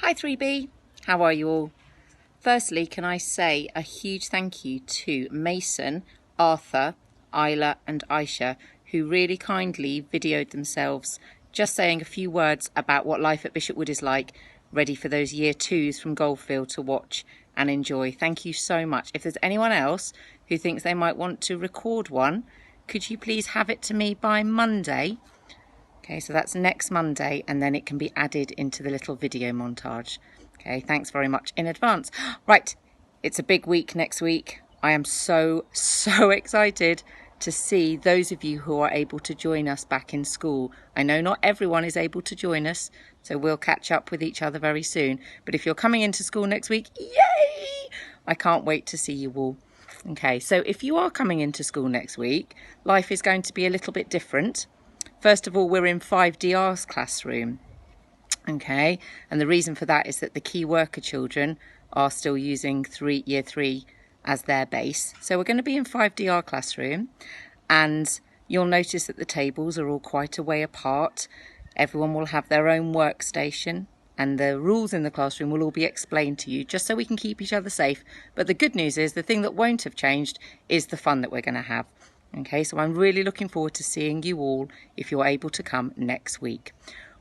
Hi 3B, how are you all? Firstly, can I say a huge thank you to Mason, Arthur, Isla and Aisha, who really kindly videoed themselves just saying a few words about what life at Bishopwood is like, ready for those year twos from Goldfield to watch and enjoy. Thank you so much. If there's anyone else who thinks they might want to record one, could you please have it to me by Monday? Okay, so that's next Monday, and then it can be added into the little video montage. Okay, thanks very much in advance. Right, it's a big week next week. I am so excited to see those of you who are able to join us back in school. I know not everyone is able to join us, so we'll catch up with each other very soon. But if you're coming into school next week, yay! I can't wait to see you all. Okay, so if you are coming into school next week, life is going to be a little bit different. First of all, we're in 5DR's classroom, okay, and the reason for that is that the key worker children are still using year 3 as their base. So we're going to be in 5DR classroom, and you'll notice that the tables are all quite a way apart. Everyone will have their own workstation, and the rules in the classroom will all be explained to you just so we can keep each other safe. But the good news is the thing that won't have changed is the fun that we're going to have. Okay, so I'm really looking forward to seeing you all if you're able to come next week.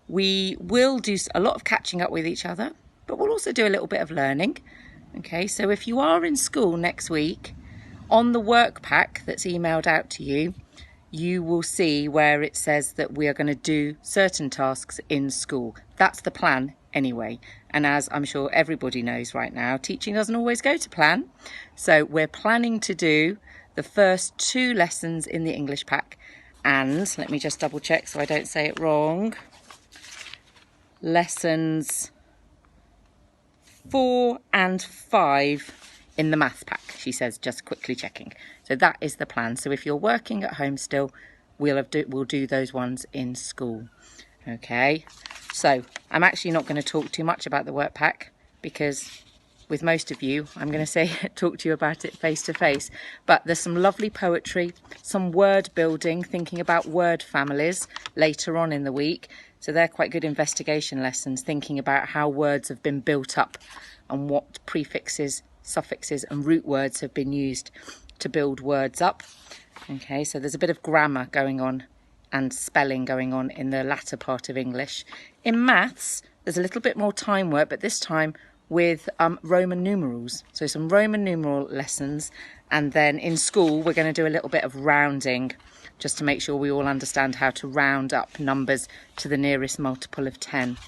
We will do a lot of catching up with each other, but we'll also do a little bit of learning. Okay, so if you are in school next week, on the work pack that's emailed out to you, you will see where it says that we are going to do certain tasks in school. That's the plan anyway. And as I'm sure everybody knows right now, teaching doesn't always go to plan. So we're planning to do the first 2 lessons in the English pack, and let me just double check so I don't say it wrong. Lessons 4 and 5 in the math pack, she says, just quickly checking. So that is the plan. So if you're working at home still, we'll do those ones in school. Okay, so I'm actually not going to talk too much about the work pack because with most of you, I'm going to say talk to you about it face to face. But there's some lovely poetry, some word building, thinking about word families later on in the week. So they're quite good investigation lessons, thinking about how words have been built up and what prefixes, suffixes and root words have been used to build words up. Okay, so there's a bit of grammar going on and spelling going on in the latter part of English. In maths, there's a little bit more time work, but this time with Roman numerals. So some Roman numeral lessons, and then in school we're going to do a little bit of rounding just to make sure we all understand how to round up numbers to the nearest multiple of 10.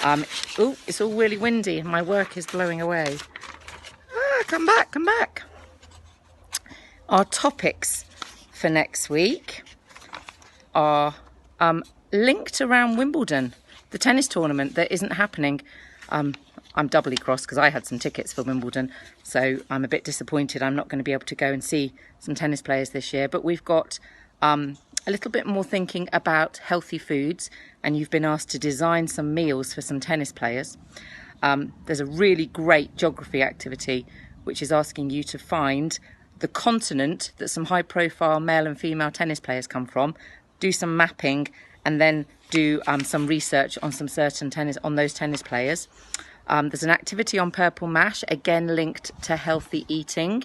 Oh, it's all really windy and my work is blowing away. Come back. Our topics for next week are linked around Wimbledon, the tennis tournament that isn't happening. I'm doubly cross because I had some tickets for Wimbledon, so I'm a bit disappointed I'm not going to be able to go and see some tennis players this year. But we've got a little bit more thinking about healthy foods, and you've been asked to design some meals for some tennis players. There's a really great geography activity which is asking you to find the continent that some high-profile male and female tennis players come from, do some mapping, and then do some research on those tennis players. There's an activity on purple mash, again linked to healthy eating.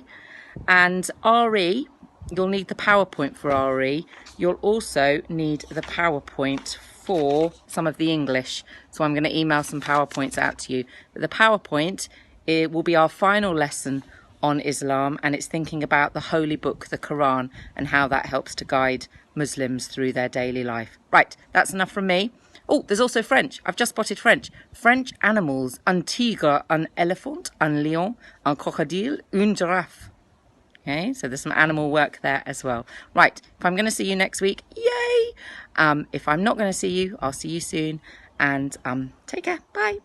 And RE, you'll need the PowerPoint for RE. You'll also need the PowerPoint for some of the English. So I'm going to email some PowerPoints out to you. But the PowerPoint, it will be our final lesson on Islam, and it's thinking about the holy book, the Quran, and how that helps to guide Muslims through their daily life. Right, that's enough from me. Oh, there's also French. I've just spotted French. French animals. Un tigre, un elephant, un lion, un crocodile, une giraffe. Okay, so there's some animal work there as well. Right, if I'm going to see you next week, yay! If I'm not going to see you, I'll see you soon. And take care. Bye.